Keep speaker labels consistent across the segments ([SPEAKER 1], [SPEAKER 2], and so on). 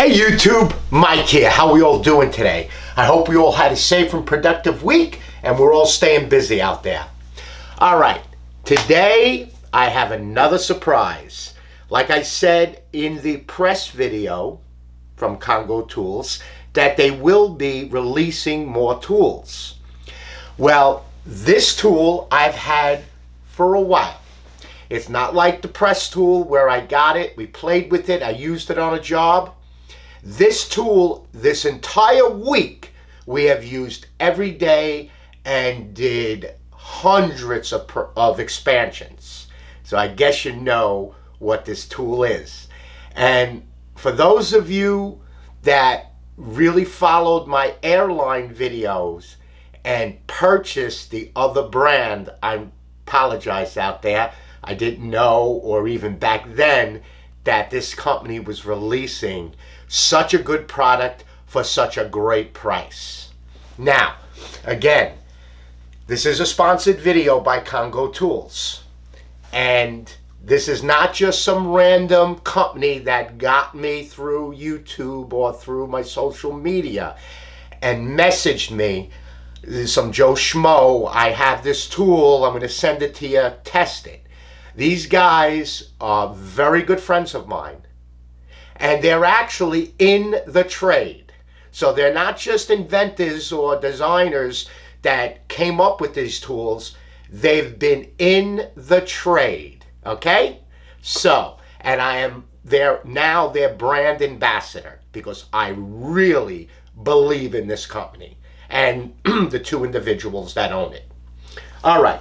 [SPEAKER 1] Hey YouTube, Mike here. How we all doing today? I hope we all had a safe and productive week and we're all staying busy out there. All right, today I have another surprise. Like I said in the press video from Congo Tools, that they will be releasing more tools. Well, this tool I've had for a while. It's not like the press tool where I got it, we played with it, I used it on a job. This tool, this entire week, we have used every day and did hundreds of expansions. So I guess you know what this tool is. And for those of you that really followed my airline videos and purchased the other brand, I apologize out there. I didn't know, or even back then, that this company was releasing such a good product for such a great price. Now, again, this is a sponsored video by Congo Tools. And this is not just some random company that got me through YouTube or through my social media and messaged me, some Joe Schmo, I have this tool, I'm going to send it to you, test it. These guys are very good friends of mine, and they're actually in the trade. So they're not just inventors or designers that came up with these tools. They've been in the trade, okay? So, and I am now their brand ambassador because I really believe in this company and the two individuals that own it. All right.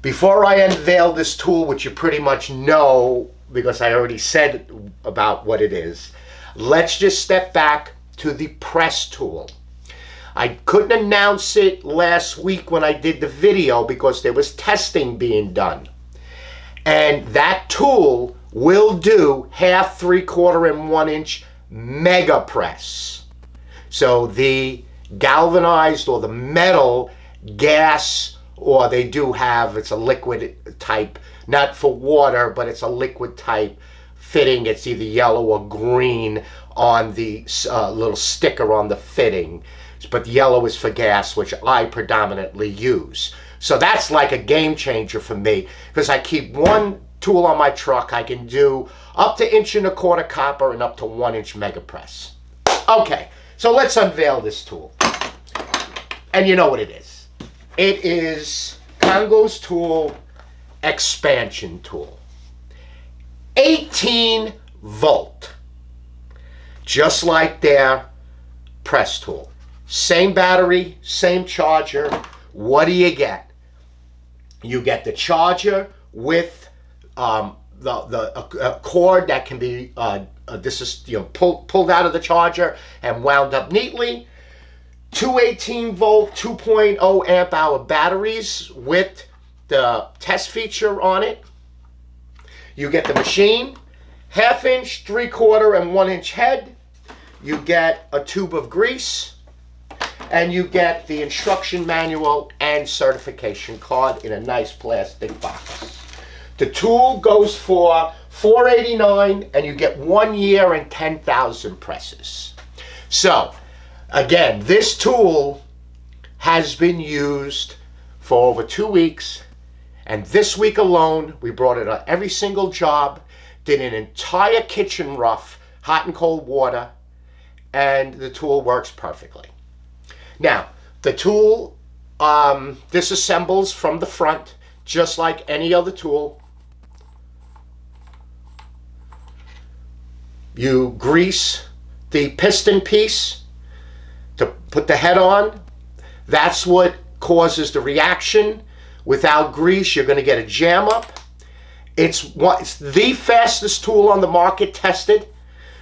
[SPEAKER 1] Before I unveil this tool, which you pretty much know because I already said about what it is, let's just step back to the press tool. I couldn't announce it last week when I did the video because there was testing being done. And that tool will do 1/2, 3/4, and 1-inch mega press. So the galvanized or the metal gas, or they do have, it's a liquid type, not for water, but it's a liquid type fitting. It's either yellow or green on the little sticker on the fitting. But yellow is for gas, which I predominantly use. So that's like a game changer for me because I keep one tool on my truck. I can do up to 1.25 inch copper and up to 1-inch mega press. Okay, so let's unveil this tool. And you know what it is. It is Congo's tool, expansion tool. 18 volt. Just like their press tool. Same battery, same charger. What do you get? You get the charger with the cord that can be pulled out of the charger and wound up neatly. Two 18 volt 2.0 amp hour batteries with the test feature on it. You get the machine, 1/2 inch, 3/4, and 1-inch head. You get a tube of grease, and you get the instruction manual and certification card in a nice plastic box. The tool goes for $489, and you get 1 year and 10,000 presses. So, again, this tool has been used for over 2 weeks, and this week alone, we brought it on every single job, did an entire kitchen rough, hot and cold water, and the tool works perfectly. Now, the tool disassembles from the front, just like any other tool. You grease the piston piece to put the head on. That's what causes the reaction. Without grease, you're going to get a jam up. It's the fastest tool on the market tested.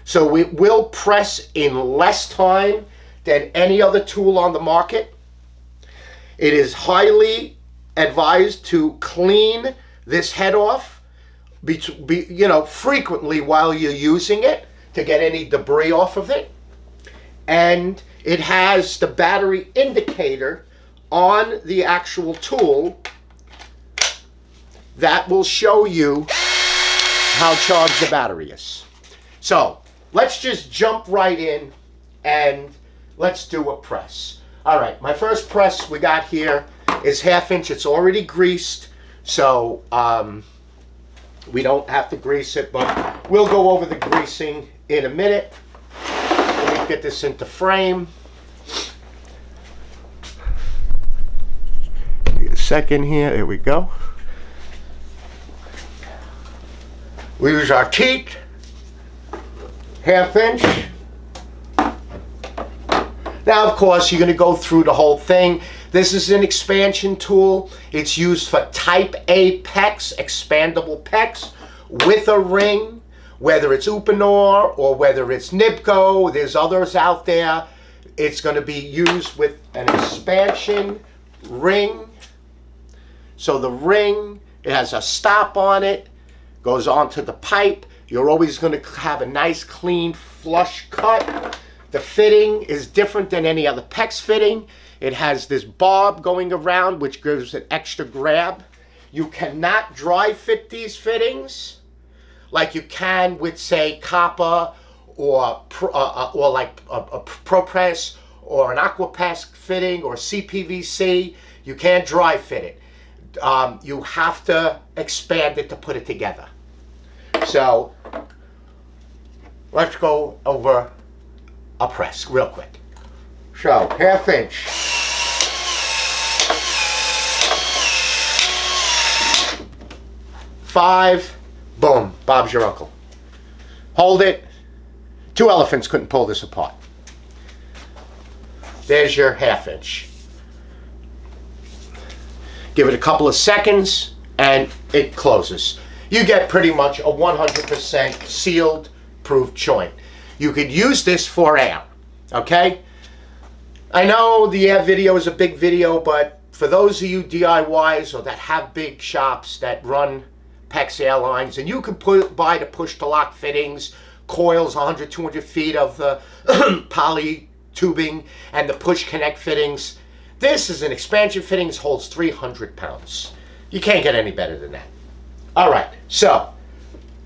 [SPEAKER 1] So it will press in less time than any other tool on the market. It is highly advised to clean this head off frequently while you're using it to get any debris off of it. And it has the battery indicator on the actual tool that will show you how charged the battery is. So let's just jump right in and let's do a press. All right, my first press we got here is 1/2 inch. It's already greased, so we don't have to grease it, but we'll go over the greasing in a minute. Let me get this into frame. Give me a second here. There we go. We use our teat, 1/2 inch. Now, of course, you're going to go through the whole thing. This is an expansion tool. It's used for type A PEX, expandable PEX, with a ring, whether it's Uponor or whether it's Nibco. There's others out there. It's going to be used with an expansion ring. So the ring, it has a stop on it, goes onto the pipe. You're always going to have a nice, clean, flush cut. The fitting is different than any other PEX fitting. It has this barb going around, which gives an extra grab. You cannot dry fit these fittings like you can with, say, copper or like a ProPress or an Aquapass fitting or CPVC. You can't dry fit it. You have to expand it to put it together. So let's go over a press real quick. So 1/2 inch. Five, boom, Bob's your uncle. Hold it. 2 elephants couldn't pull this apart. There's your 1/2 inch. Give it a couple of seconds and it closes. You get pretty much a 100% sealed proof joint. You could use this for air, okay? I know the air video is a big video, but for those of you DIYs or that have big shops that run PEX airlines, and you can buy the push-to-lock fittings, coils, 100, 200 feet of the poly tubing, and the push connect fittings. This is an expansion fittings, holds 300 pounds. You can't get any better than that. All right, so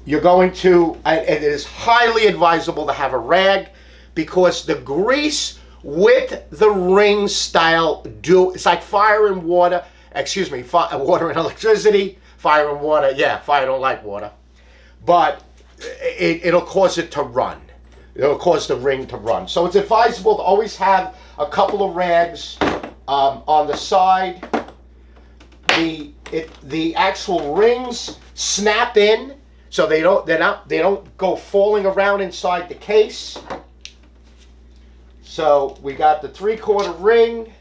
[SPEAKER 1] you're going to, it is highly advisable to have a rag because the grease with the ring style it's like fire and water, excuse me, water and electricity, fire and water, yeah, fire don't like water, but it'll cause it to run. It'll cause the ring to run. So it's advisable to always have a couple of rags on the side. The actual rings snap in, so they don't go falling around inside the case. So we got the 3/4 ring.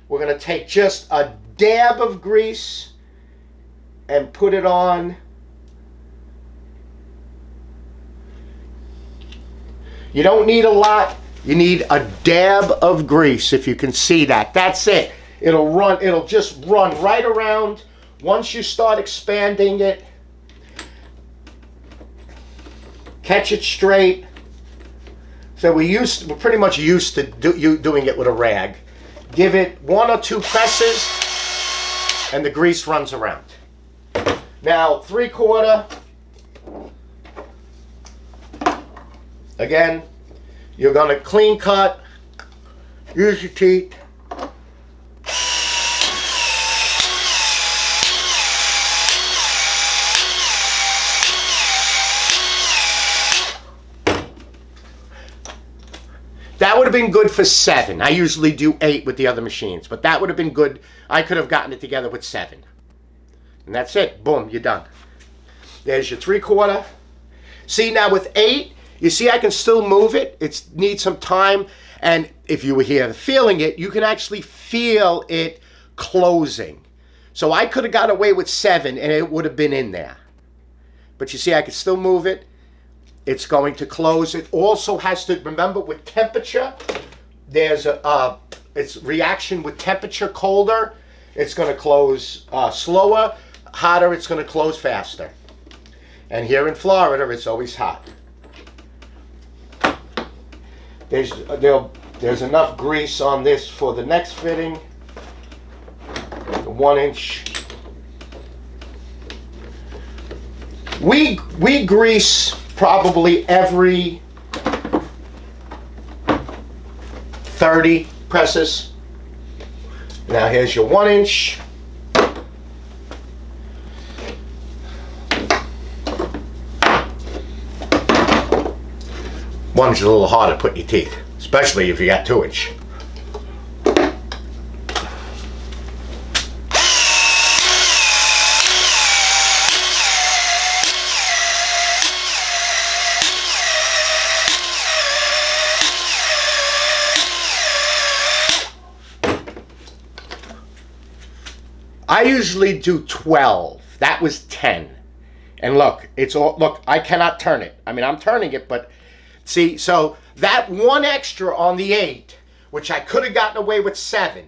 [SPEAKER 1] We're going to take just a dab of grease and put it on. You don't need a lot. You need a dab of grease, if you can see that. That's it. It'll just run right around. Once you start expanding it, catch it straight. So we're pretty much used to doing it with a rag. Give it 1 or 2 presses and the grease runs around. Now 3/4. Again, you're going to clean cut, use your teeth. That would have been good for 7. I usually do 8 with the other machines, but that would have been good. I could have gotten it together with 7. And that's it. Boom, you're done. There's your 3/4. See, now with 8, you see I can still move it. It needs some time. And if you were here feeling it, you can actually feel it closing. So I could have got away with 7 and it would have been in there. But you see, I can still move it. It's going to close. It also has to, remember, with temperature, there's it's reaction with temperature. Colder, it's going to close slower. Hotter, it's going to close faster. And here in Florida, it's always hot. There's enough grease on this for the next fitting. The 1 inch. We grease probably every 30 presses. Now here's your 1 inch. One's a little harder to put in your teeth, especially if you got 2 inch. I usually do 12. That was 10. And look, it's all, look, I cannot turn it. I mean, I'm turning it, but see, so that one extra on the 8, which I could have gotten away with 7,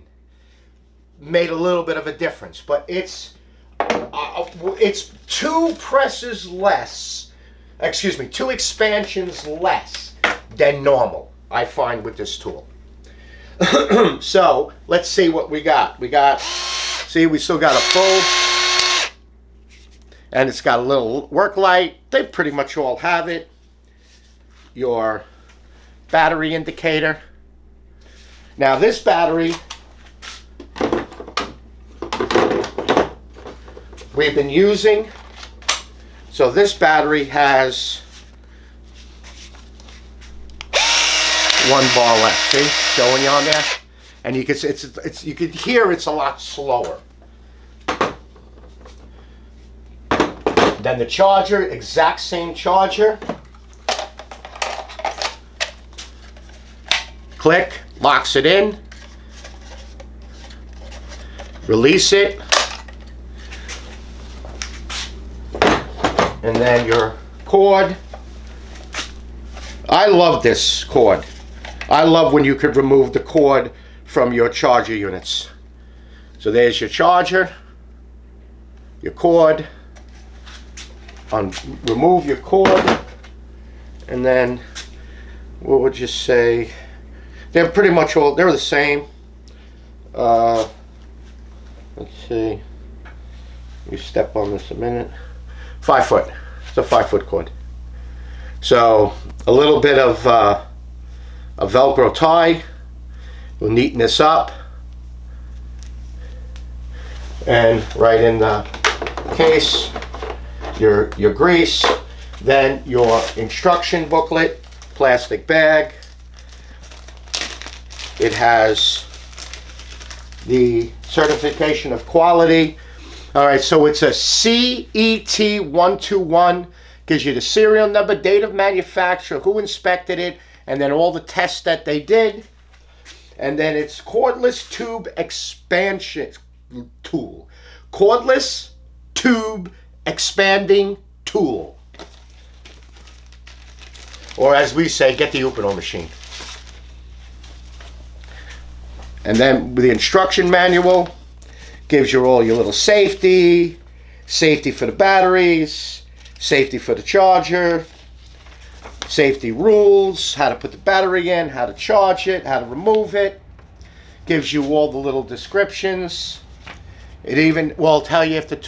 [SPEAKER 1] made a little bit of a difference. But it's 2 presses less, excuse me, 2 expansions less than normal, I find, with this tool. So let's see what we got. See, we still got a full, and it's got a little work light. They pretty much all have it. Your battery indicator. Now this battery, we've been using. So this battery has 1 bar left. See, showing you on there, and you can you can hear it's a lot slower. Then the charger, exact same charger. Click, locks it in. Release it. And then your cord. I love this cord. I love when you could remove the cord from your charger units. So there's your charger, your cord. Remove your cord, and then what would you say? They're pretty much all, they're the same. Let's see. You step on this a minute. 5 foot. It's a 5 foot cord. So a little bit of a Velcro tie will neaten this up, and right in the case. Your grease, then your instruction booklet, plastic bag. It has the certification of quality. All right, so it's a CET121, gives you the serial number, date of manufacture, who inspected it, and then all the tests that they did. And then it's cordless tube expansion tool. Cordless tube expanding tool, or as we say, get the Upino machine. And then the instruction manual gives you all your little safety for the batteries, safety for the charger, safety rules, how to put the battery in, how to charge it, how to remove it. Gives you all the little descriptions. It even will tell you if it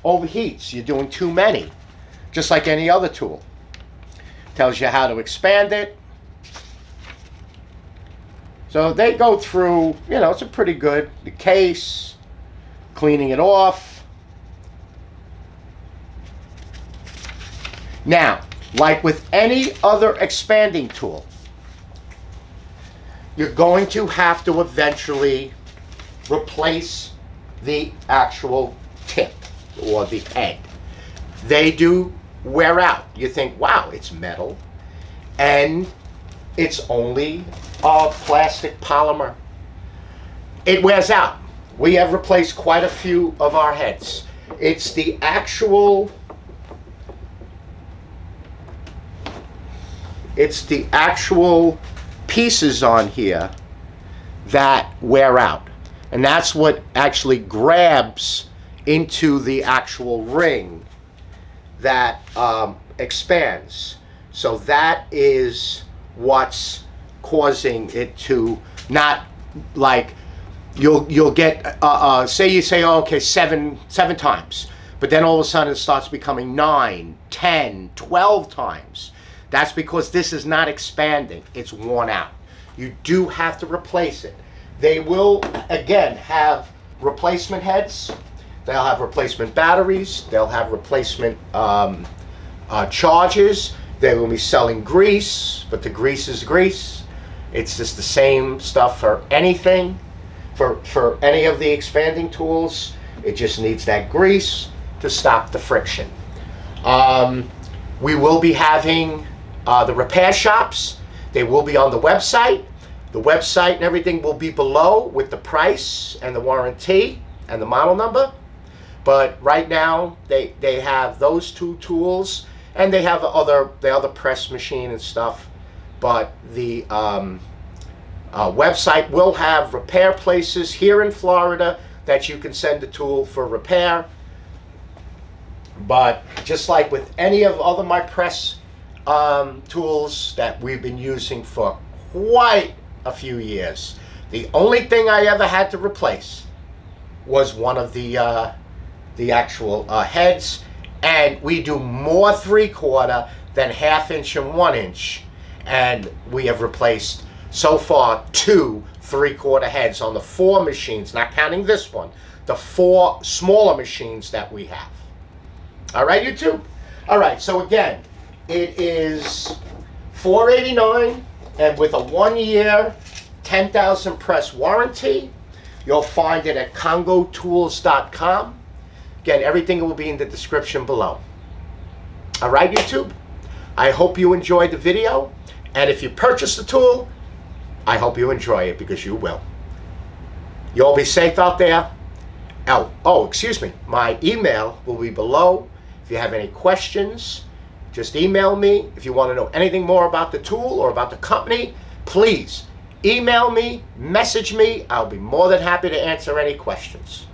[SPEAKER 1] overheats, you're doing too many, just like any other tool. Tells you how to expand it. So they go through, you know, it's a pretty good, the case, cleaning it off. Now, like with any other expanding tool, you're going to have to eventually replace the actual tip or the head. They do wear out. You think, wow, it's metal and it's only a plastic polymer. It wears out. We have replaced quite a few of our heads. It's the actual pieces on here that wear out, and that's what actually grabs into the actual ring that expands. So that is what's causing it to not, like, you'll get say you say, oh, okay, seven times, but then all of a sudden it starts becoming 9, 10, 12 times. That's because this is not expanding, it's worn out. you do have to replace it. They will, again, have replacement heads. They'll have replacement batteries. They'll have replacement chargers. They will be selling grease, but the grease is grease. It's just the same stuff for anything. For any of the expanding tools, it just needs that grease to stop the friction. We will be having the repair shops. They will be on the website. The website and everything will be below with the price and the warranty and the model number. But right now, they have those two tools, and they have the other press machine and stuff. But the website will have repair places here in Florida that you can send a tool for repair. But just like with any of other my press tools that we've been using for quite a few years, the only thing I ever had to replace was one of the actual heads, and we do more 3/4 than 1/2 inch and 1 inch, and we have replaced so far 2 3/4 heads on the 4 machines, not counting this one, the 4 smaller machines that we have. All right, YouTube? All right, so again, it is $489, and with a 1-year 10,000 press warranty. You'll find it at congotools.com. Again, everything will be in the description below. All right, YouTube? I hope you enjoyed the video, and if you purchase the tool, I hope you enjoy it, because you will. You all be safe out there. Oh, excuse me. My email will be below. If you have any questions, just email me. If you want to know anything more about the tool or about the company, please email me, message me. I'll be more than happy to answer any questions.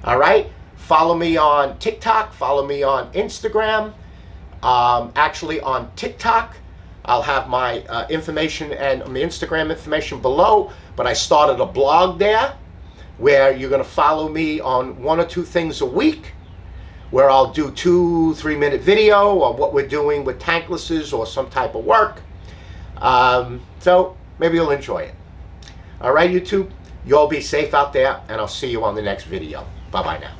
[SPEAKER 1] All right? Follow me on TikTok. Follow me on Instagram. Actually, on TikTok, I'll have my information and my Instagram information below, but I started a blog there where you're going to follow me on 1 or 2 things a week, where I'll do 2-3 minute video on what we're doing with tanklesses or some type of work. So maybe you'll enjoy it. All right, YouTube? You all be safe out there, and I'll see you on the next video. Bye-bye now.